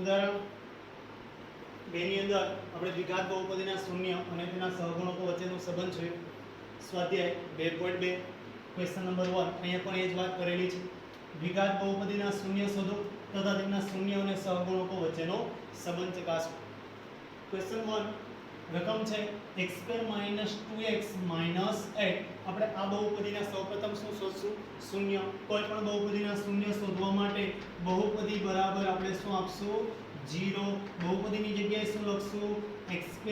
ઉદાહરણ 2 ની અંદર આપણે દ્વિઘાત બહુપદીના શૂન્ય અને તેના સહગુણકો વચ્ચેનો સંબંધ જોયો. સ્વાધ્યાય 2.2 ક્વેશ્ચન નંબર 1 અહીંયા પણ એ જ વાત કરેલી છે. દ્વિઘાત બહુપદીના શૂન્ય શોધો તથા તેમના શૂન્ય અને સહગુણકો વચ્ચેનો સંબંધ ચકાસો. ક્વેશ્ચન 1 રકમ છે x² - 2x - 8. આપણે આ બહુપદીના સૌપ્રથમ શું શોધશું? શૂન્ય. કોઈ પણ બહુપદીના શૂન્ય શોધવા માટે બહુપદી બરાબર આપણે શું આપશું? 0. બહુપદીની જગ્યાએ શું લખશું? x² -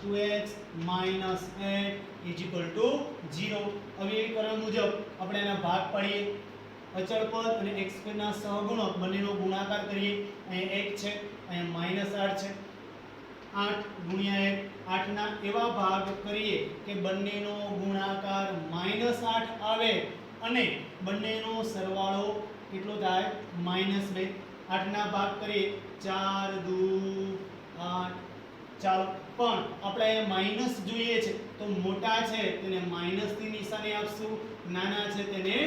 2x - 8 = 0. અવયવીકરણ મુજબ આપણે એના ભાગ પાડીએ. અચળ પદ અને x² ના સહગુણક બંનેનો ગુણાકાર કરીએ. અહીંયા 1 છે, અહીંયા -8 છે. 8 ગુણ્યા 1 8 ના એવા ભાગ કરીએ કે બંનેનો ગુણાકાર -8 આવે અને બંનેનો સરવાળો કેટલો થાય? -2. 8 ના ભાગ કરીએ 4 દુ 8. ચાલો, પણ આપણે અહીંયા માઈનસ જોઈએ છે તો મોટા છે તેને માઈનસ ની નિશાની આપશું, નાના છે તેને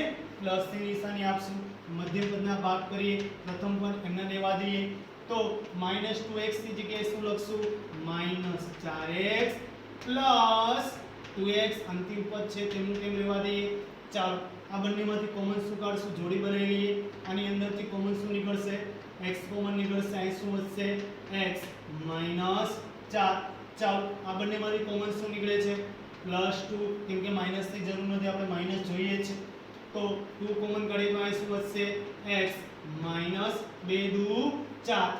પ્લસ ની નિશાની આપશું. મધ્ય પદના ભાગ કરીએ. પ્રથમ પદ એમને લેવા દઈએ તો -2x ની જગ્યાએ શું લખશું? -4x plus 2x. અંતિમ પદ છે તેમનું તેમ લેવા દઈએ. ચાલો, આ બંનેમાંથી કોમન શું કાઢશું? જોડી બનાવી લઈએ. આની અંદરથી કોમન શું નીકળશે? x કોમન નીકળશે. અહીં શું વધશે? x - 4. ચાલો, આ બંનેમાંથી કોમન શું નીકળે છે? +2. કેમ કે માઈનસ ની જરૂર નથી, આપણે માઈનસ જોઈએ છે તો 2 કોમન કાઢીએ તો અહીં શું વધશે? x -2 દુ 4.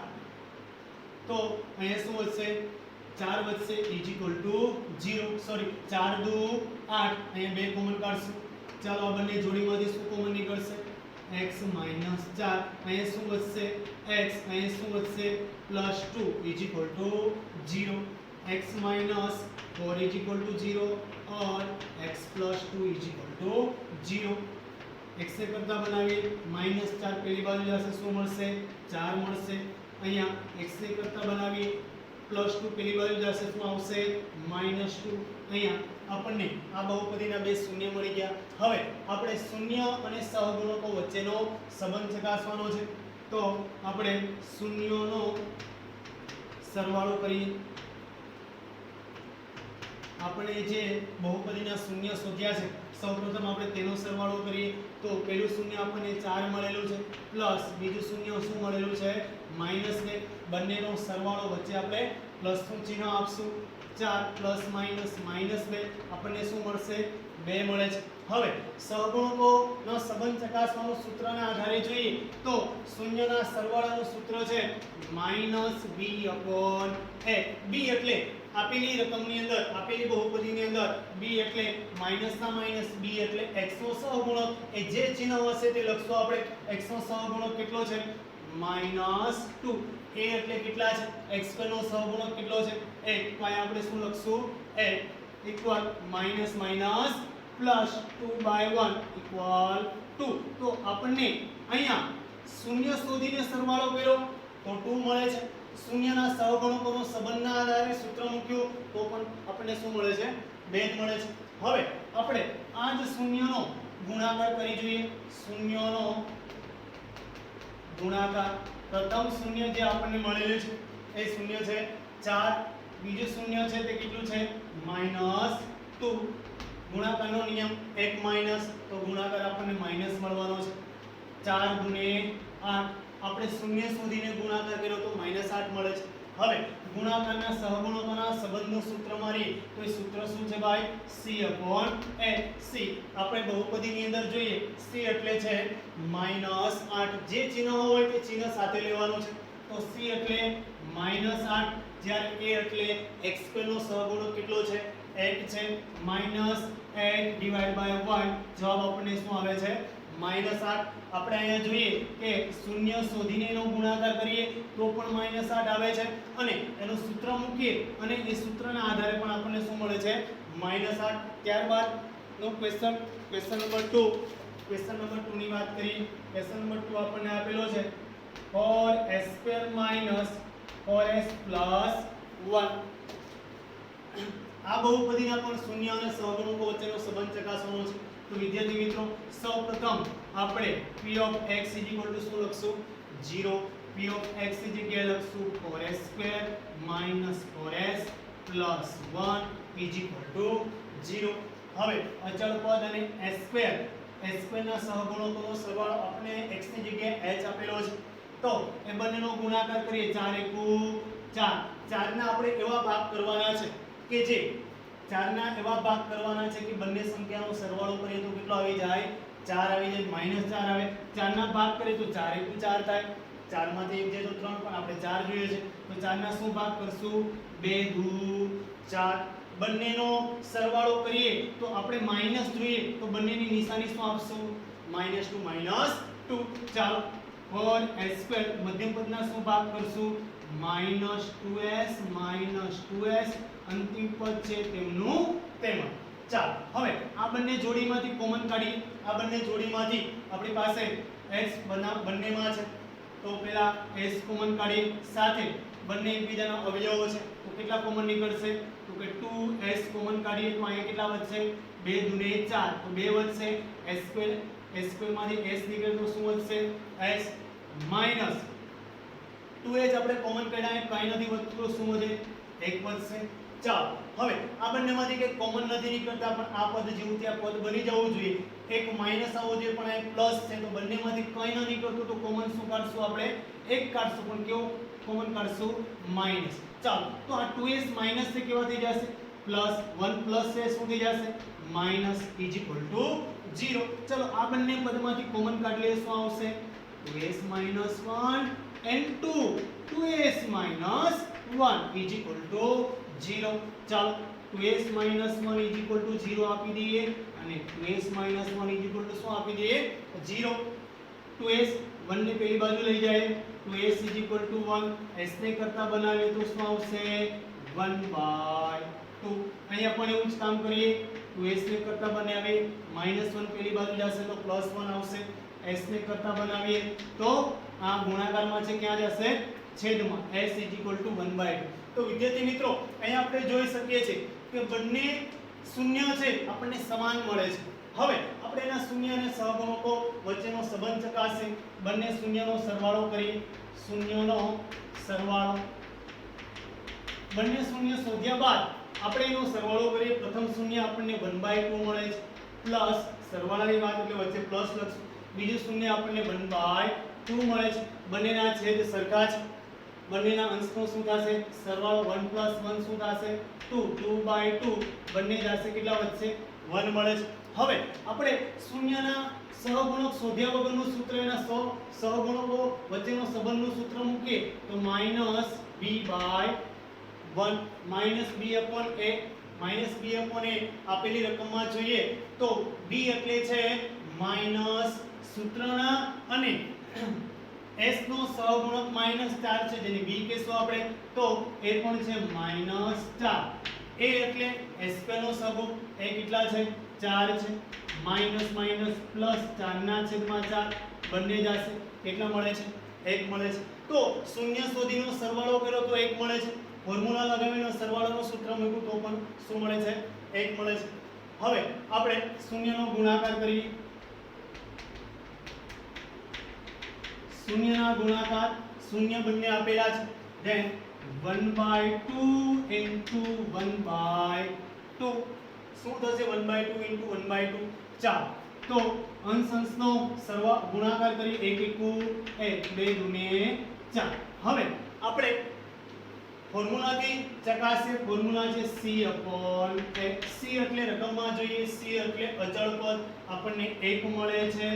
તો અહીંયા શું વધશે? 4 વધશે = 0. સોરી, 4 દુ 8. અહીંયા 2 કોમન કાઢશું. ચાલો, આ બંને જોડીમાંથી શું કોમન નીકળશે? x - 4. અહીંયા શું વધશે? x. અહીંયા શું વધશે? +2 = 0. x - 4 = 0 और x + 2 = 0. x से करता बनाવીએ. -4 પેલી બાજુ જશે, શું મળશે? 4 મળશે. અહીંયા x से કરતા બનાવીએ. +2 પેલી બાજુ જશે, શું આવશે? -2. અહીંયા આપણને આ બહુપદીના બે શૂન્ય મળી ગયા. હવે આપણે શૂન્ય અને સહગુણકો વચ્ચેનો સંબંધ ચકાસવાનો છે. તો આપણે શૂન્યોનો સરવાળો કરીએ. આપણે જે બહુપદીના શૂન્ય શોધ્યા છે સૌપ્રથમ આપણે તેનો સરવાળો કરીએ તો પહેલું શૂન્ય આપણને 4 મળેલું છે પ્લસ બીજું શૂન્ય શું મળેલું છે? -2. બંનેનો સરવાળો વચ્ચે આપણે પ્લસનું ચિહ્ન આપશું. 4 + -2 આપણને શું મળશે? 2 મળે છે. હવે સહગુણકોનો સંબંધ ચકાસવાનું સૂત્રના આધારે જોઈએ તો શૂન્યના સરવાળાનું સૂત્ર છે -b/a. b એટલે આપેલી રકમની અંદર, આપેલી બહુપદીની અંદર b એટલે માઈનસ ના માઈનસ, b એટલે x નો સહગુણક. એ જે ચિહ્ન હશે તે લખશું આપણે. x નો સહગુણક કેટલો છે? -2. a એટલે કેટલા છે? x² નો સહગુણક કેટલો છે? 1. તો અહીંયા આપણે શું લખશું? 1 = -2/1 = 2. તો આપણને અહીંયા શૂન્ય શોધીને સરવાળો કર્યો તો 2 મળે છે. શૂન્યના સહગુણકોનો સંબંધના આધારે સૂત્ર મૂક્યું તો પણ આપણને શું મળે છે? 2 જ મળે છે. હવે આપણે આ જ શૂન્યનો ગુણાકાર કરી જોઈએ. શૂન્યનો ગુણાકાર. પ્રથમ શૂન્ય જે આપણને મળેલું છે એ શૂન્ય છે 4. બીજું શૂન્ય છે તે કેટલું છે? -2. ગુણાકારનો નિયમ 1 માઈનસ તો ગુણાકાર આપણને માઈનસ મળવાનો છે. 4 × 8. આપણે શૂન્ય શોધીને ગુણાકાર કર્યો તો -8 મળે છે. હવે ગુણાકારના સહગુણકોના સંબંધનું સૂત્ર મારીએ તો એ સૂત્ર શું છે ભાઈ? c/a. c આપણે બહુપદીની અંદર જોઈએ c એટલે છે -8. જે ચિહ્ન હોય તે ચિહ્ન સાથે લેવાનું છે. તો c એટલે -8 જ્યારે a એટલે x² નો સહગુણક કેટલો છે? 1 છે. -8 / 1 જવાબ આપણને શું આવે છે? -8. આપણે અહીંયા જોઈએ કે શૂન્ય શોધીને એનો ગુણાકાર કરીએ તો પણ -8 આવે છે અને એનું સૂત્ર મૂકીએ અને એ સૂત્રના આધારે પણ આપણને શું મળે છે? -8. ત્યારબાદ નો ક્વેશ્ચન નંબર 2. ક્વેશ્ચન નંબર 2 ની વાત કરીએ. ક્વેશ્ચન નંબર 2 આપણને આપેલો છે 4s² - 4s + 1. આ બહુપદીના પણ શૂન્ય અને સહગુણકો વચ્ચેનો સંબંધ ચકાસવાનો છે. તો વિદ્યાર્થી મિત્રો સૌપ્રથમ આપણે p(x) = શું લખશું? 0. p p of x ની જગ્યાએ લખશું 4s² -4s + 1 0. હવે અચળ પદ અને s² ના સહગુણકોનો સરવાળો આપણે x ની જગ્યાએ h આપેલો છે તો એ બંનેનો ગુણાકાર કરીએ 4 * 1 4 4 ના આપણે એવા ભાગ કરવાના છે કે જે 4 ના એવા ભાગ કરવાના છે કે બંને સંખ્યાનો સરવાળો કરીએ તો કેટલો આવી જાય 4 આવી જાય -4 આવે 4 ના ભાગ કરીએ તો 4 * 4 થાય 4 માંથી 1 જાય તો 3 પણ આપણે 4 જોઈએ છે તો 4 ના શું ભાગ કરશું 2 * 4 બંનેનો સરવાળો કરીએ તો આપણે માઈનસ જોઈએ તો બંનેની નિશાની શું આપશું -2 -2 ચાલો 4s² મધ્યમ પદના શું ભાગ કરશું -2s અંતિમ પદ છે તેમનું તેમ ચાલો હવે આ બંને જોડીમાંથી કોમન કાઢીએ આ બંને જોડીમાંથી આપણી પાસે s બંનેમાં છે તો પેલા s કોમન કાઢીએ સાથે બંને એકબીજાના અવયવો છે તો કેટલા કોમન નીકળશે તો કે 2s કોમન કાઢીએ તો અહીંયા કેટલા વધશે 2 * 4 તો 2 વધશે s² માંથી s નીકળે તો શું વધશે s માઈનસ 2h આપણે કોમન કાઢ્યા કાઈ નથી વધતું તો શું વધે 1 વધશે ચાલો હવે આ બંનેમાંથી કે કોમન નથી નીકળતા પણ આ પદ જેવું ત્યાં પદ બની જવું જોઈએ એક માઈનસ આવવો જોઈએ પણ આ પ્લસ છે તો બંનેમાંથી કંઈ ન નીકળતું તો કોમન શું કાઢશું આપણે એક કાઢશું પણ કેવું કોમન કાઢશું માઈનસ ચાલો તો આ 2s માઈનસ છે કેવા થઈ જશે પ્લસ 1 પ્લસ છે શું થઈ જશે માઈનસ = 0 ચલો આ બંને પદમાંથી કોમન કાઢી લઈએ શું આવશે 2s - 1 and 2s - 1 = 0 ચાલો 2s - 1 = 0 આપી દઈએ અને 2s - 1 = શું આપી દઈએ 0 2s 1 ને પેલી બાજુ લઈ જાય 2s = 1 s ને કરતા બનાવીએ તો શું આવશે 1/2 અહીંયા પણ એવું જ કામ કરીએ 2s ને કરતા બનાવીએ -1 પેલી બાજુ જશે તો +1 આવશે s ને કરતા બનાવીએ તો આ ગુણાકારમાં છે ક્યાં જશે છેદમાં s = 1/2 તો વિદ્યાર્થી મિત્રો અહીંયા આપણે જોઈ શકીએ છીએ કે બંને શૂન્ય છે આપણને સમાન મળે છે હવે આપણે એના શૂન્ય અને સહગુણકો વચ્ચેનો સંબંધ ચકાસીએ બંને શૂન્યનો સરવાળો કરીએ શૂન્યનો સરવાળો બંને શૂન્ય શોધ્યા બાદ આપણે એનો સરવાળો કરીએ પ્રથમ શૂન્ય આપણને 1/2 મળે છે પ્લસ સરવાળાની વાત એટલે વચ્ચે પ્લસ લખશું બીજું શૂન્ય આપણને 1/2 મળે છે બંનેના છેદ સરખા છે બંનેના અંશનો શું થશે સરવાળો 1 + 1 શું થશે 2/2 બંને જશે કેટલા વધશે 1 મળે છે હવે આપણે શૂન્યના સહગુણક શોધ્યા વગરનું સૂત્ર એના સહગુણકો વચ્ચેનો સંબંધનું સૂત્ર મૂકીએ તો -b/1 -b/a આપેલી રકમમાં જોઈએ તો b એટલે છે માઈનસ સૂત્રના અને s નો સહગુણક -4 છે જેને b કહેશું આપણે તો એ પણ છે -4 a એટલે s² નો સહગુણક એ કેટલા છે 4 છે માઈનસ માઈનસ પ્લસ 4 ના છેદમાં 4 બંને જશે કેટલા મળે છે 1 મળે છે તો શૂન્ય શોધીનો સરવાળો કર્યો તો 1 મળે છે ફોર્મ્યુલા લગાવીને સરવાળાનું સૂત્ર મૂક્યું તો પણ શું મળે છે 1 મળે છે હવે આપણે શૂન્યનો ગુણાકાર કરીએ શૂન્યના ગુણાકાર શૂન્ય બંને આપેલા છે then 1/2 into 1/2 શું થશે 1/2 into 1/2 4 તો અંશ અંશનો ગુણાકાર કરીએ 1 * 1 2 * 4 હવે આપણે ફોર્મ્યુલાથી ચકાસીએ ફોર્મ્યુલા છે c/a c એટલે રકમમાં જોઈએ c એટલે અચળ પદ આપણને 1 મળે છે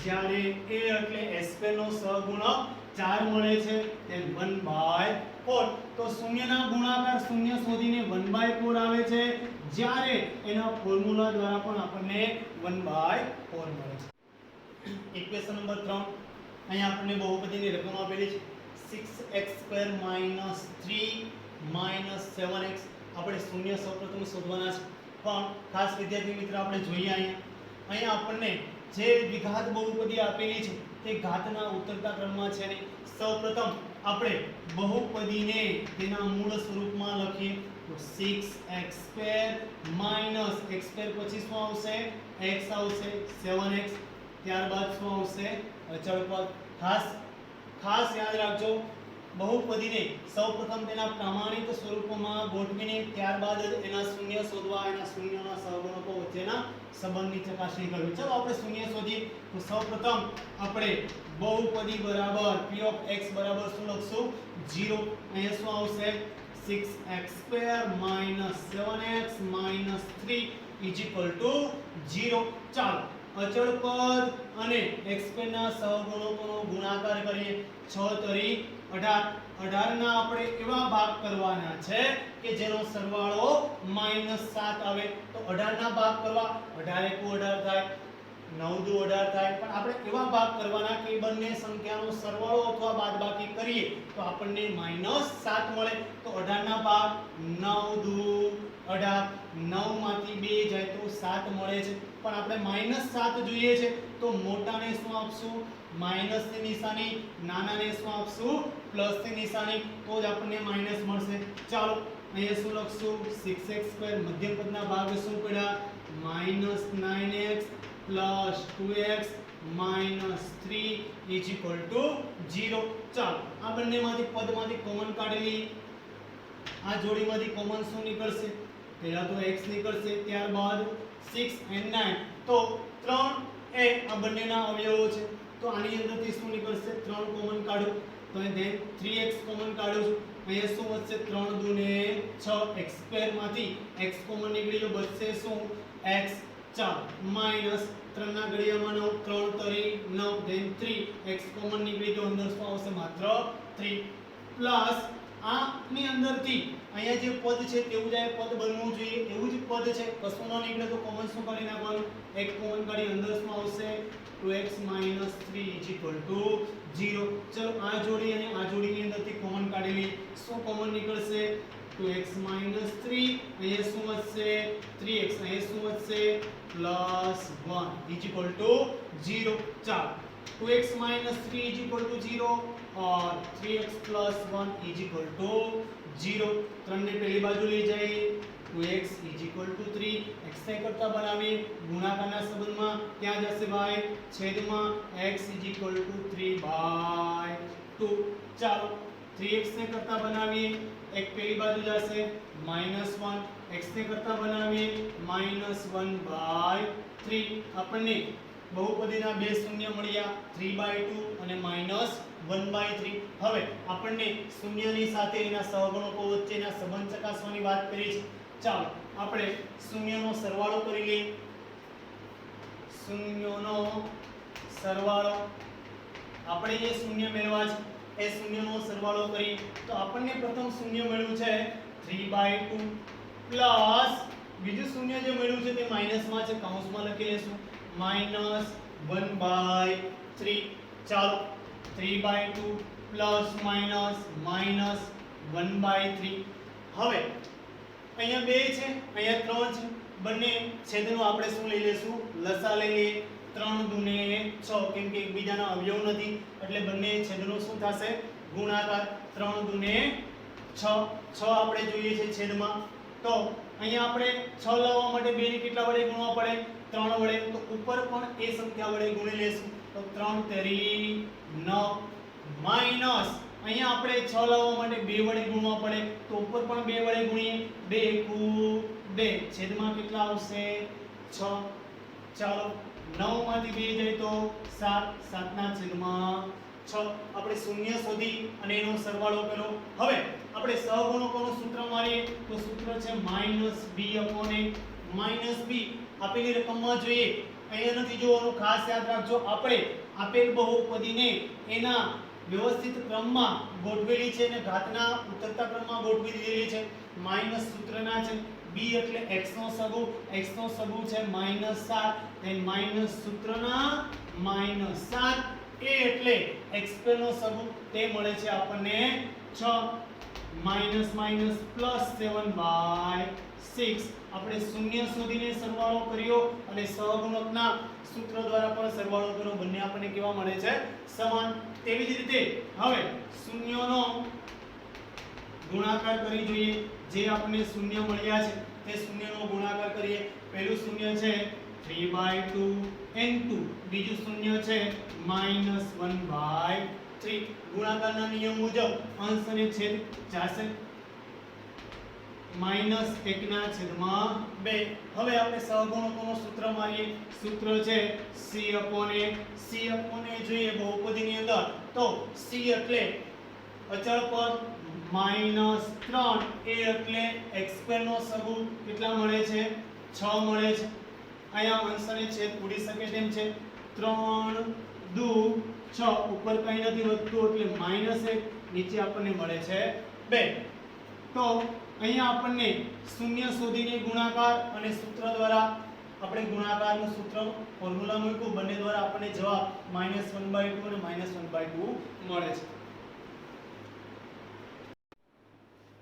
જ્યારે a એટલે s² નો સહગુણક 4 મળે છે then 1/4 તો શૂન્યના ગુણાકાર શૂન્ય શોધીને 1/4 આવે છે જ્યારે એના ફોર્મ્યુલા દ્વારા પણ આપણને 1/4 મળે છે ઇક્વેશન નંબર 3 અહીંયા આપણને બહુપદીની રકમ આપેલી છે 6x² - 3 - 7x આપણે શૂન્ય સૌપ્રથમ શોધવાના છે પણ ખાસ વિદ્યાર્થી મિત્ર આપણે જોઈએ અહીંયા આપણને જે દ્વિઘાત બહુપદી આપેલી છે તે ઘાતના ઉતરતા ક્રમમાં છે ને સૌપ્રથમ આપણે બહુપદીને તેના મૂળ સ્વરૂપમાં લખીએ તો 6x² - x² પછી શું આવશે x આવશે 7x ત્યારબાદ શું આવશે અચળ પદ ખાસ ખાસ યાદ રાખજો બહુપદીને સૌપ્રથમ તેના પ્રમાણિત સ્વરૂપમાં ગોઠવીને ત્યારબાદ જ એના શૂન્ય શોધવા, એના શૂન્યના સહગુણકો વચ્ચેના સંબંધની ચકાસણી કરવી. ચાલો આપણે શૂન્ય શોધીએ. તો સૌપ્રથમ આપણે બહુપદી બરાબર p of x બરાબર શું લખશું? 0. અહીંયા શું આવશે? 6x² - 7x - 3 = 0. ચાલો અચળ પદ અને x² ના સહગુણકોનો ગુણાકાર કરીએ. 6 તરી 18. 18 ના આપણે એવા ભાગ કરવાના છે કે જેનો સરવાળો -7 આવે. તો 18 ના ભાગ કરવા. 18 * 1 18 થાય, 9 * 2 18 થાય. પણ આપણે એવા ભાગ કરવાના કે બંને સંખ્યાનો સરવાળો અથવા બાદબાકી કરીએ તો આપણને -7 મળે. તો 18 ના ભાગ 9 * 2 18. 9 માંથી 2 જાય તો 7 મળે છે. પણ આપણે -7 જોઈએ છે તો મોટાને શું આપશું? માઈનસ ની નિશાની, નાનાને શું આપશું? પ્લસ ની નિશાની. તો જ આપણને માઈનસ મળશે. ચાલો અહીંયા શું લખશું? 6x² મધ્યમ પદના ભાગ શું પડ્યા? -9x + 2x - 3 = 0. ચાલો આ બંનેમાંથી પદમાંથી કોમન કાઢી લઈએ. આ જોડીમાંથી કોમન શું નીકળશે? પહેલા તો x નીકળશે, ત્યારબાદ 6 and 9. તો 3 એ આ બંનેના અવયવો છે. તો આની અંદરથી શું નીકળશે? 3 કોમન કાઢો. તો then 3x કોમન કાઢો છું. અહીંયા શું વધશે? 3 * 2 = 6. x² માંથી x કોમન નીકળી ગયો, બચશે શું? x. ચાલો માઈનસ 3 ના ઘડિયામાં 9, 3 તરી 9, then 3 x કોમન નીકળી ગયો, અંદર શું આવશે? માત્ર 3 પ્લસ આની અંદરથી અહીંયા જે પદ છે તેવું જ આ પદ બનવું જોઈએ. એવું જ પદ છે, કશું ન નીકળે તો કોમન શું કાઢી નાખવાનું? એક કોમન કાઢી અંદર શું આવશે? 2x - 3 = 0. ચલો આ જોડી અને આ જોડીની અંદરથી કોમન કાઢી લઈએ. શું કોમન નીકળશે? 2x - 3. અહીંયા શું વધશે? 3x. અહીંયા શું વધશે? +1 = 0. ચાલો 2x - 3 = 0 और 3x + 1 = 0. 3 ને પેલી બાજુ લઈ જઈએ. 2x = 3. x ને કરતા બનાવીએ ગુણાકારના સંબંધમાં ક્યાં જશે ભાઈ? છેદમાં x = 3/2. ચાલો 3x ને કરતા બનાવીએ, એક પેલી બાજુ જશે -1. x ને કરતા બનાવીએ -1/3. આપણને બહુપદીના બે શૂન્ય મળ્યા, 3/2 અને -1/3. હવે આપણને શૂન્યની સાથે એના સહગુણકો વચ્ચેના સંબંધ ચકાસવાની વાત કરી છે. ચાલો આપણે શૂન્યનો સરવાળો કરી લઈએ. શૂન્યનો સરવાળો આપણે જે શૂન્ય મેળવ્યા છે એ શૂન્યનો સરવાળો કરી તો આપણને પ્રથમ શૂન્ય મળ્યું છે 3/2 પ્લસ બીજું શૂન્ય જે મળ્યું છે તે માઈનસમાં છે, કૌંસમાં લખી લેશું -1/3. ચાલો 3/2 પ્લસ માઈનસ -1/3. હવે અહીંયા 2 છે, અહીંયા 3 છે, બંને છેદનો આપણે શું લઈ લેશું? લસા લઈ લઈએ. 3 * 2 = 6, કેમ કે એકબીજાના અવયવ નથી એટલે બંને છેદનો શું થશે? ગુણાકાર. 3 * 2 = 6. 6 આપણે જોઈએ છે છેદમાં. તો અહીંયા આપણે 6 લાવવા માટે 2 ને કેટલા વડે ગુણવા પડે? 3 વડે. તો ઉપર પણ એ સંખ્યા વડે ગુણી લેશું. તો 3 તેરી 9 માઈનસ અહીંયા આપણે 6 લાવવા માટે 2 વડે ગુણવા પડે તો ઉપર પણ 2 વડે ગુણીએ. 2 * 2 છેદમાં કેટલા આવશે? 6. ચાલો 9 માંથી 2 જાય તો 7, 7 ના છેદમાં 6. આપણે શૂન્ય શોધી અને એનો સરવાળો કર્યો. હવે આપણે સહગુણકોનું સૂત્ર મારીએ તો સૂત્ર છે -b/a. -b આપેલી રકમમાં જોઈએ, અહીંયા નથી જોવાનું, ખાસ યાદ રાખજો. આપણે આપેલ બહુપદીને એના વ્યવસ્થિત ક્રમમાં ગોઠવેલી છે અને ઘાતના ઉતરતા ક્રમમાં ગોઠવી દીધેલી છે. માઈનસ સૂત્રના છે. b એટલે x નો સગુ, x નો સગુ છે -7, then માઈનસ સૂત્રના -7, a એટલે x² નો સગુ તે મળે છે આપણને 6 -7/6. આપણે શૂન્ય શોધીને સરવાળો કર્યો અને સહગુણકના સૂત્ર દ્વારા પણ સરવાળો કર્યો, બંને આપણને કેવા મળે છે? સમાન. તેવી જ રીતે હવે શૂન્યનો ગુણાકાર કરી જોઈએ. જે આપણને શૂન્ય મળ્યા છે તે શૂન્યનો ગુણાકાર કરીએ. પહેલું શૂન્ય છે 3/2 n2, બીજું શૂન્ય છે -1/3. 3 ગુણાકારના નિયમ મુજબ અંશ અને છેદ જાશે -1/2. હવે આપણે સહગુણકોનું સૂત્ર મારીએ. સૂત્ર છે c/a. c/a જોઈએ બહુપદીની અંદર તો c એટલે અચળ પદ -3 a એટલે x² નો સગુ કેટલા મળે છે 6 મળે છે. અહીંયા અંશ અને છેદ ઉડી શકે તેમ છે. 3 દુ 6 ઉપર કંઈ નથી વધતું એટલે -1 નીચે આપણને મળે છે 2. તો અહીંયા આપણને શૂન્ય શોધીને ગુણાકાર અને સૂત્ર દ્વારા આપણે ગુણાકારનું સૂત્ર ફોર્મ્યુલા મૂક્યું બંને દ્વારા આપણને જવાબ -1/2 અને -1/2 મળે છે.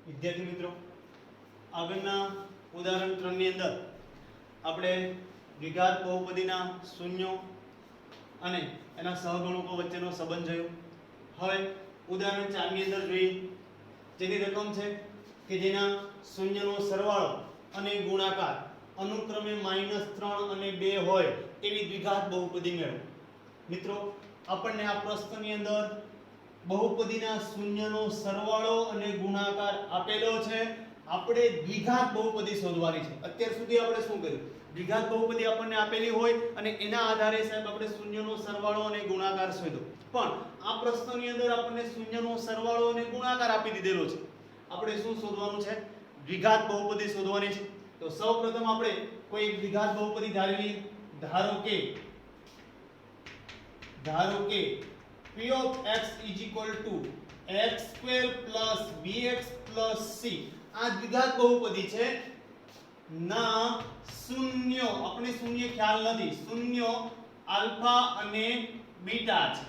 વિદ્યાર્થી મિત્રો આગળના ઉદાહરણ 3 ની અંદર આપણે દ્વિઘાત બહુપદીના શૂન્યો અને એના સહગુણકો વચ્ચેનો સંબંધ જોયો. હવે ઉદાહરણ 4 ની અંદર જોઈએ જેની રકમ છે કે જેના શૂન્યનો સરવાળો અને ગુણાકાર અનુક્રમે -3 અને 2 હોય એવી દ્વિઘાત બહુપદી મેળવો. મિત્રો આપણને આ પ્રશ્નની અંદર બહુપદીના શૂન્યનો સરવાળો અને ગુણાકાર આપેલો છે. આપણે દ્વિઘાત બહુપદી શોધવાની છે. અત્યાર સુધી આપણે શું કર્યું દ્વિઘાત બહુપદી આપણને આપેલી હોય અને એના આધારે સાહેબ આપણે શૂન્યનો સરવાળો અને ગુણાકાર શોધ્યો. પણ આ પ્રશ્નની અંદર આપણને શૂન્યનો સરવાળો અને ગુણાકાર આપી દીધેલો છે. આપણે શું શોધવાનું છે દ્વિઘાત બહુપદી શોધવાની છે. તો સૌપ્રથમ આપણે કોઈ એક દ્વિઘાત બહુપદી ધારી લઈએ. ધારો કે p of x is equal to x square plus bx plus c. આ દ્વિઘાત બહુપદી છે ના શૂન્યો આપણે શૂન્ય ખ્યાલ નથી શૂન્યો આલ્ફા અને બીટા છે.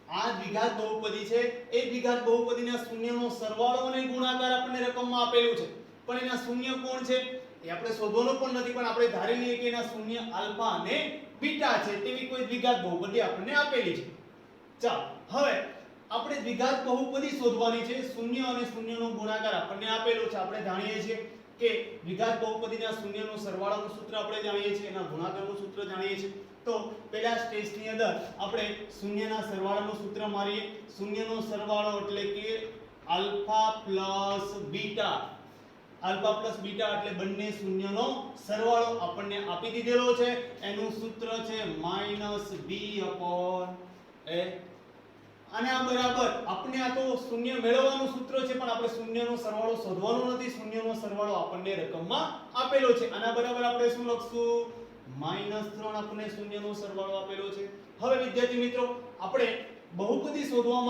આ દ્વિઘાત બહુપદી છે. એ દ્વિઘાત બહુપદીના શૂન્યનો સરવાળો અને ગુણાકાર આપણને રકમમાં આપેલું છે. પણ એના શૂન્ય કોણ છે એ આપણે શોધવાનું પણ નથી પણ આપણે ધારી લઈએ કે એના શૂન્ય આલ્ફા અને બીટા છે તેવી કોઈ દ્વિઘાત બહુપદી આપણને આપેલી છે. ચાલો હવે આપણે દ્વિઘાત બહુપદી શોધવાની છે. શૂન્ય અને શૂન્યનો ગુણાકાર આપણને આપેલો છે. આપણે જાણીએ છીએ કે દ્વિઘાત બહુપદીના શૂન્યનો સરવાળાનું સૂત્ર આપણે જાણીએ છીએ એના ગુણાકારનું સૂત્ર જાણીએ છીએ. તો પહેલા સ્ટેજની અંદર આપણે શૂન્યના સરવાળાનું સૂત્ર મારીએ. શૂન્યનો સરવાળો એટલે કે alpha plus beta. Alpha plus beta એટલે બંને શૂન્યનો સરવાળો આપણને આપી દીધેલો છે. એનું સૂત્ર છે -b/a. અને આ બરાબર આપણે આ તો શૂન્ય મેળવવાનું સૂત્ર છે પણ આપણે શૂન્યનો સરવાળો શોધવાનો નથી. શૂન્યનો સરવાળો આપણને રકમમાં આપેલો છે. આના બરાબર આપણે શું લખશું -3 આપણને શૂન્યનો સરવાળો આપેલો છે. હવે વિદ્યાર્થી મિત્રો આપણે બહુપદી શોધવા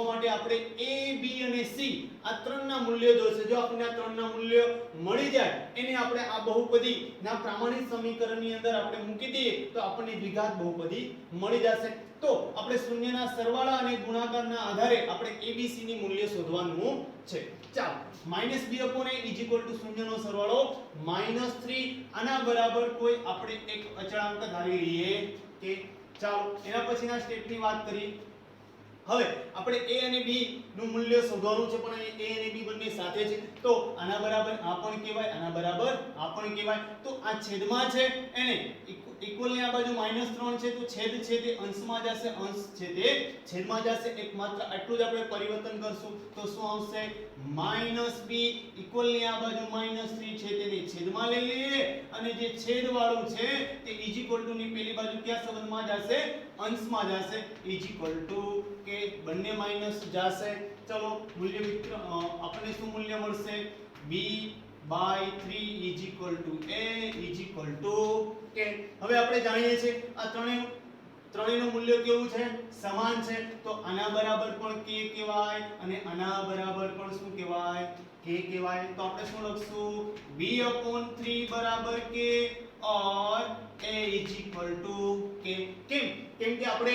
માટે આપણે a b અને c આ ત્રણના મૂલ્યો જોઈશે. જો આપણને આ ત્રણના મૂલ્યો મળી જાય એને આપણે આ બહુપદીના પ્રામાણિક સમીકરણની અંદર આપણે મૂકી દઈએ તો આપણને દ્વિઘાત બહુપદી મળી જશે. તો આપણે શૂન્યના સરવાળા અને ગુણાકારના આધારે આપણે abc ની મૂલ્ય શોધવાનું છે. ચાલો -b/a = શૂન્યનો સરવાળો -3 આના બરાબર કોઈ આપણે એક અચળાંક ધારી લઈએ કે ચાલો એના પછીના સ્ટેપની વાત કરીએ. હવે આપણે a અને b નું મૂલ્ય શોધવાનું છે પણ અહીં a અને b બંને સાથે છે તો આના બરાબર આ પણ કહેવાય આના બરાબર આ પણ કહેવાય. તો આ છેદમાં છે એને ઇક્વલ ની આ બાજુ -3 છે તો છેદ છે તે અંશમાં જશે અંશ છે તે છેદમાં જશે. એક માત્ર આટલું જ આપણે પરિવર્તન કરશું તો શું આવશે -b ઇક્વલ ની આ બાજુ -3 છે તેને છેદમાં લઈ લઈએ અને જે છેદ વાળું છે તે = ની પેલી બાજુ ક્યાં સંબંધમાં જશે અંશમાં જશે કે બંને માઈનસ જશે. ચલો મૂલ્ય મિત્ર આપણને શું મૂલ્ય મળશે b/3 a કે હવે આપણે જાણીએ છીએ આ ત્રણેયનું મૂલ્ય કેવું છે સમાન છે તો આના બરાબર પણ k કહેવાય અને આના બરાબર પણ શું કહેવાય k કહેવાય. તો આપણે શું લખશું b/3 બરાબર k और a = k. કેમ કે આપણે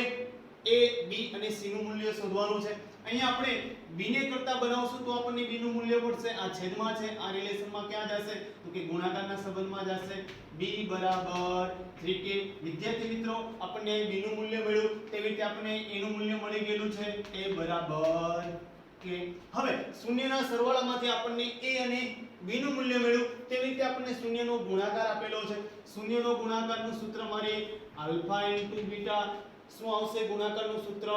a b અને c નું મૂલ્ય શોધવાનું છે. અહીંયા આપણે b ને કરતા બનાવશું તો આપણને b નું મૂલ્ય મળશે. આ છેદમાં છે આ રિલેશનમાં ક્યાં જશે તો કે ગુણાકારના સંબંધમાં જશે b બરાબર 3k. વિદ્યાર્થી મિત્રો આપણને b નું મૂલ્ય મળ્યું તેવી રીતે આપણને a નું મૂલ્ય મળી ગયેલું છે a બરાબર k. હવે શૂન્યના સરવાળામાંથી આપણને a અને b નું મૂલ્ય મળ્યું તેવી રીતે આપણને શૂન્યનો ગુણાકાર આપેલો છે. શૂન્યનો ગુણાકારનું સૂત્ર મારે આલ્ફા * બીટા શું આવશે ગુણાકારનું સૂત્ર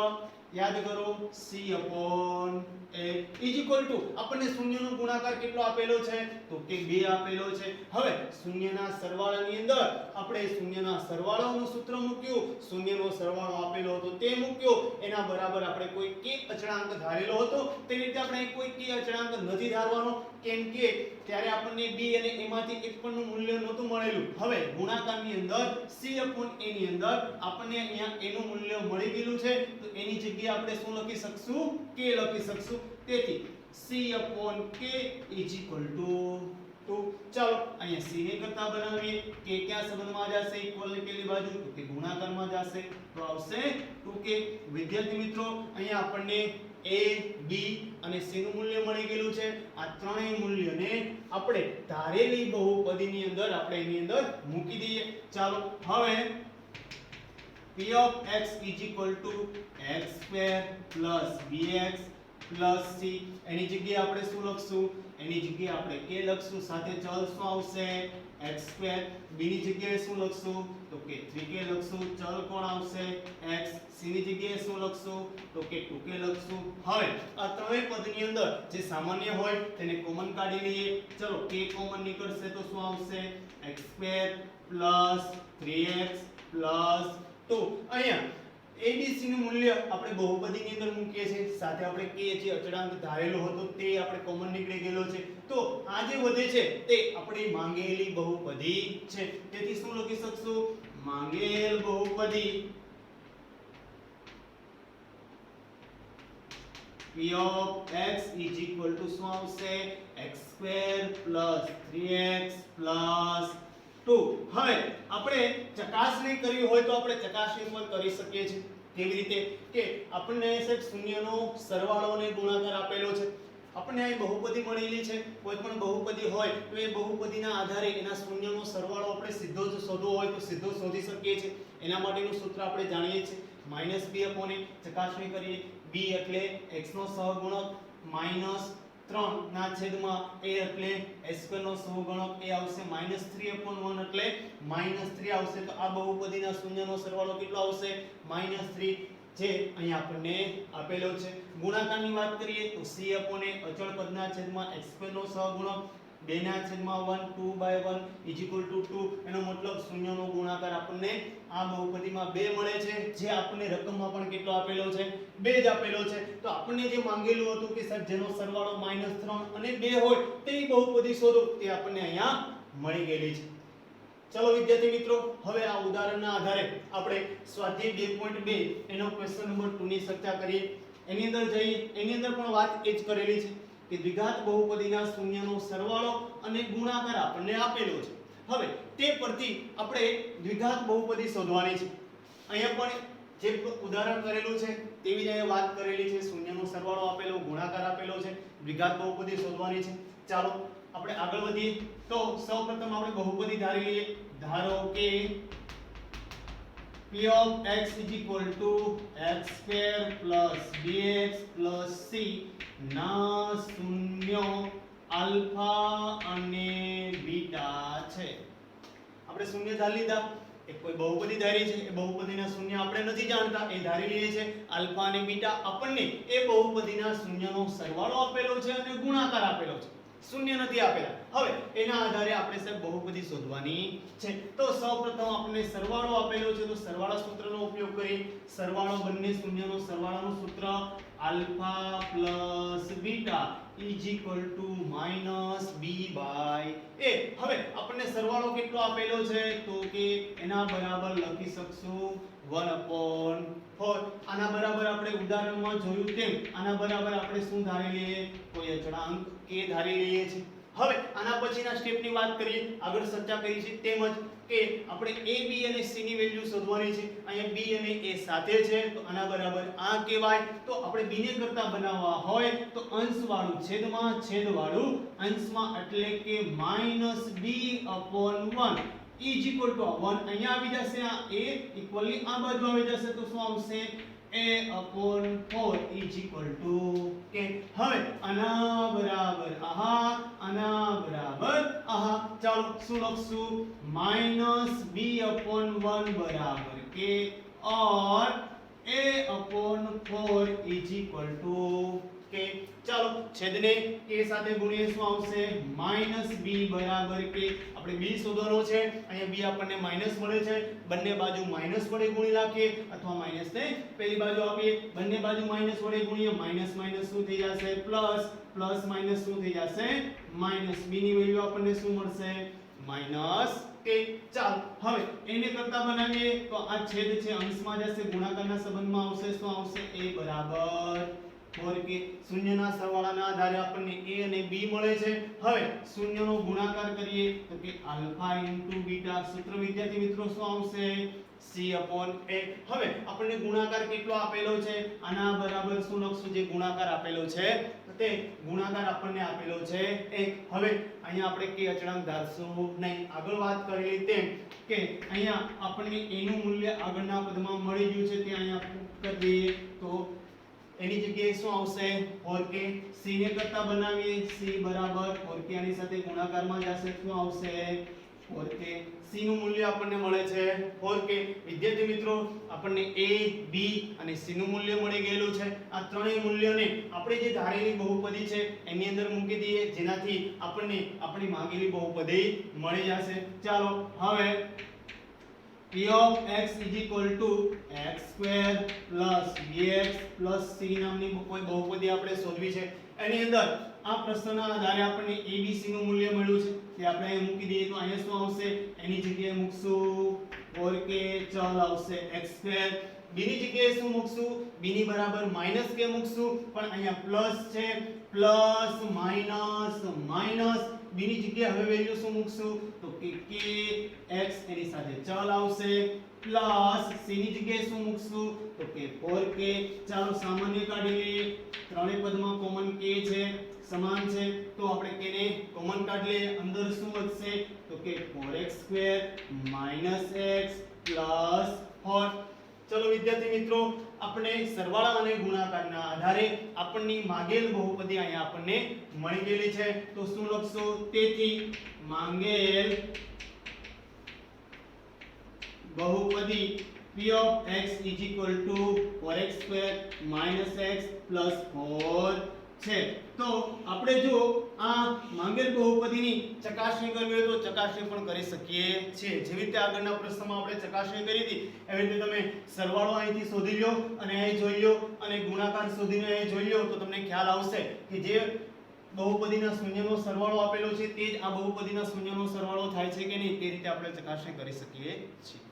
યાદ કરો c/a ઇઝ ઇક્વલ ટુ આપણને શૂન્યનો ગુણાકાર કેટલો આપેલો છે તો કે 2 આપેલો છે. હવે શૂન્યના સરવાળાની અંદર આપણે શૂન્યના સરવાળાનું સૂત્ર મૂક્યું, શૂન્યનો સરવાળો આપેલો હતો તે મૂક્યો, એના બરાબર આપણે કોઈ k અચળાંક ધારેલો હતો. તેવી રીતે આપણે કોઈ k અચળાંક નથી ધારવાનો, કેમ કે ત્યારે આપણને b અને a માંથી એક પણ નું મૂલ્ય નહોતું મળેલું. હવે ગુણાકારની અંદર c/a ની અંદર આપણને અહીંયા a નું મૂલ્ય મળી ગયેલું છે, તો એની જગ્યાએ આપણે શું લખી શકશું k લખી શકશું. તેથી c/k ઇઝ ઇક્વલ ટુ 2. ચાલો અહીંયા c ને કરતા બનાવીએ, k ક્યાં સંબંધમાં જશે ઇક્વલ ની પેલી બાજુ તો કે ગુણાકારમાં જશે, તો આવશે 2k. વિદ્યાર્થી મિત્રો અહીંયા આપણને a b અને c નું મૂલ્ય મળી ગયેલું છે. આ ત્રણેય મૂલ્યને આપણે ધારેલી બહુપદીની અંદર આપણે એની અંદર મૂકી દઈએ. ચાલો હવે p of x is equal to x square plus bx plus c એની જગ્યાએ આપણે શું લખશું, એની જગ્યાએ આપણે k લખશું, સાથે ચલ શું આવશે x square. b ની જગ્યાએ શું લખશું તો કે 3k લખશું, ચલ કોણ આવશે x. c ની જગ્યાએ શું લખશું તો કે 2k લખશું. હવે આ ત્રણેય પદની અંદર જે સામાન્ય હોય તેને કોમન કાઢી લઈએ. ચલો k કોમન નીકળશે તો શું આવશે x square plus 3x plus 2. અહીંયા abc નું મૂલ્ય આપણે બહુપદીની અંદર મૂકીએ છીએ, સાથે આપણે k જે અચળાંક ધારેલો હતો તે આપણે કોમન નીકળી ગયેલો છે. તો આ જે વધે છે તે આપણી માંગેલી બહુપદી છે. તેથી શું લખી શકશું માંગેલ બહુપદી p of x is equal to શું આવશે x square plus 3x plus 2. હવે આપણે ચકાસણી કરવી હોય તો આપણે ચકાસણી પણ કરી શકીએ છીએ. કેવી રીતે કે આપણને સાહેબ શૂન્યનો સરવાળો અને ગુણાકાર આપેલો છે, આપણને અહીં બહુપદી મળેલી છે. કોઈ પણ બહુપદી હોય તો એ બહુપદીના આધારે એના શૂન્યનો સરવાળો આપણે સીધો જ શોધવો હોય તો સીધો શોધી શકીએ છીએ. એના માટેનું સૂત્ર આપણે જાણીએ છીએ -b/a. ચકાસણી કરીએ, b એટલે x નો સહગુણક -3 ના છેદમાં a એટલે s² નો સહગુણક a આવશે, -3/1 એટલે -3 આવશે. તો આ બહુપદીના શૂન્યનો સરવાળો કેટલો આવશે -3, જે અહીં આપણને આપેલો છે. ગુણાકારની વાત કરીએ તો c/a અચળ પદના છેદમાં x² નો સહગુણક 2/1 2/1 2. એનો મતલબ શૂન્યનો ગુણાકાર આપણને આ બહુપદીમાં 2 મળે છે, જે આપણને રકમમાં પણ કેટલો આપેલો છે 2 જ આપેલો છે. તો આપણને જે માંગેલું હતું કે સાહેબ જેનો સરવાળો -3 અને 2 હોય તેવી બહુપદી શોધો, તે આપણને અહીંયા મળી ગયેલી છે. ચલો વિદ્યાર્થી મિત્રો, હવે આ ઉદાહરણના આધારે આપણે સ્વાધ્યાય 2.2 એનો ક્વેશ્ચન નંબર 2 ની ચર્ચા કરીએ. એની અંદર જઈએ, એની અંદર પણ વાત એ જ કરેલી છે કે દ્વિઘાત બહુપદીના શૂન્યનો સરવાળો અને ગુણાકાર આપણને આપેલો છે. હવે તે પરથી આપણે દ્વિઘાત બહુપદી શોધવાની છે. અહીંયા પણ જે ઉદાહરણ કરેલું છે તેવી જ અહીંયા વાત કરેલી છે. શૂન્યનો સરવાળો આપેલો, ગુણાકાર આપેલો છે, દ્વિઘાત બહુપદી શોધવાની છે. ચાલો આપણે આગળ વધીએ. તો સૌપ્રથમ આપણે બહુપદી ધારી લઈએ. ધારો કે p of x is equal to x square plus bx plus c ના શૂન્યો આલ્ફા અને બીટા છે. આપણે શૂન્ય ધારી લીધા, એક કોઈ બહુપદી ધારી છે, એ બહુપદીના શૂન્ય આપણે નથી જાણતા, એ ધારી લઈએ છે આલ્ફા અને બીટા. આપણને એ બહુપદીના શૂન્યનો સરવાળો આપેલો છે અને ગુણાકાર આપેલો છે, શૂન્ય નથી આપેલા. હવે એના આધારે આપણે સાહેબ બહુપદી શોધવાની છે. તો સૌપ્રથમ આપણે સરવાળો આપેલો છે, તો સરવાળા સૂત્રનો ઉપયોગ કરી. સરવાળો બંને શૂન્યનો સરવાળાનું સૂત્ર alpha plus beta is equal to -b/a. હવે આપણને સરવાળો કેટલો આપેલો છે તો કે એના બરાબર લખી શકશું 1/4. આના બરાબર આપણે ઉદાહરણમાં જોયું તેમ આના બરાબર આપણે શું ધારી લઈએ, કોઈ અચળાંક k ધારી લઈએ છીએ. હવે આના પછીના સ્ટેપની વાત કરીએ, આગળ ચર્ચા કરી છે તેમજ કે આપણે a b અને c ની વેલ્યુ શોધવાની છે. અહીંયા b અને a સાથે છે તો આના બરાબર આ કહેવાય. તો આપણે b ને કરતા બનાવવા હોય તો અંશવાળું છેદમાં, છેદવાળું અંશમાં, એટલે કે -b/1 ઇઝ ઇક્વલ ટુ 1 અહીંયા આવી જશે, આ a ઇક્વલી આ બાજુ આવી જશે, તો શું આવશે a/4 is equal to k. હવે આના બરાબર આહા, આના બરાબર આહા. ચાલો શું લખશું -b/1 બરાબર k और a/4 is equal to k. ચાલો છેદને k સાથે ગુણીએ શું આવશે -b બરાબર k. આપણે b શોધવાનો છે, અહીંયા b આપણને માઈનસ મળે છે, બંને બાજુ માઈનસ વડે ગુણી નાખીએ અથવા માઈનસ ને પેલી બાજુ આપીએ, બંને બાજુ માઈનસ વડે ગુણીએ, માઈનસ માઈનસ શું થઈ જશે પ્લસ, પ્લસ માઈનસ શું થઈ જશે માઈનસ. b ની વેલ્યુ આપણને શું મળશે -k. ચાલ હવે એને કરતા બનાવીએ તો આ છેદ છે અંશમાં જશે, ગુણાકારના સંબંધમાં આવશે, શું આવશે a બરાબર 4k. શૂન્યના સરવાળાના આધારે આપણને a અને b મળે છે. હવે શૂન્યનો ગુણાકાર કરીએ તો કે આલ્ફા * બીટા. સૂત્ર વિદ્યાર્થી મિત્રો શું આવશે c/a. હવે આપણને ગુણાકાર કેટલો આપેલો છે, આના બરાબર શું લખશું, જે ગુણાકાર આપેલો છે તે ગુણાકાર આપણને આપેલો છે 1. હવે અહીંયા આપણે k અચળાંક ધારશું નહીં. આગળ વાત કરેલી તેમ કે અહીંયા આપણને a નું મૂલ્ય આગળના પદમાં મળી ગયું છે, તે અહીંયા કરી દઈએ તો એની જગ્યાએ શું આવશે 4k. c ને કરતા બનાવીએ, c બરાબર 4k, આની સાથે ગુણાકારમાં જશે, શું આવશે 4k. c નું મૂલ્ય આપણને મળે છે 4k. વિદ્યાર્થી મિત્રો આપણને a, b અને c નું મૂલ્ય મળી ગયેલું છે. આ ત્રણેય મૂલ્યોને આપણે જે ધારેલી બહુપદી છે એની અંદર મૂકી દઈએ, જેનાથી આપણને આપણી માંગેલી બહુપદી મળી જશે. ચાલો હવે p of x is equal to x² plus bx plus c નામની કોઈ બહુપદી આપણે શોધવી છે. એની અંદર આ પ્રશ્નના આધારે આપણને abc નું મૂલ્ય મળ્યું છે, તે આપણે અહીં મૂકી દઈએ તો અહીંયા શું આવશે, એની જગ્યાએ મૂકશું 4k, ચલ આવશે x². b ની જગ્યાએ શું મૂકશું, b ની બરાબર -k મૂકશું, પણ અહીંયા પ્લસ છે, પ્લસ માઈનસ માઈનસ. b ની જગ્યાએ હવે વેલ્યુ શું મૂકશું તો કે k x, એની સાથે ચલ આવશે, પ્લસ c ની જગ્યાએ શું મૂકશું તો કે 4k. ચાલો સામાન્ય કાઢી લઈએ, ત્રણેય પદમાં કોમન k છે, સમાન છે, તો આપણે k ને કોમન કાઢી લઈએ. અંદર શું વધશે તો કે 4x² x 4. ચલો વિદ્યાર્થી મિત્રો, આપણે સરવાળા અને ગુણાકારના આધારે આપણની માંગેલ બહુપદી અહીંયા આપણને મળી ગયેલી છે. તો શું લખશું, તેથી માંગેલ બહુપદી p of x is equal to 4x² x 4 છે. તો આપણે જો આ માંગેલ બહુપદીની ચકાસણી કરવી હોય તો ચકાસણી પણ કરી શકીએ છીએ. જેવી રીતે આગળના પ્રશ્નમાં આપણે ચકાસણી કરી હતી, એવી રીતે તમે સરવાળો અહીંથી શોધી લો અને અહીં જોઈ લો, અને ગુણાકાર શોધીને અહીં જોઈ લો, તો તમને ખ્યાલ આવશે કે જે બહુપદીના શૂન્યનો સરવાળો આપેલો છે તે જ આ બહુપદીના શૂન્યનો સરવાળો થાય છે કે નહીં, તે રીતે આપણે ચકાસણી કરી શકીએ છીએ.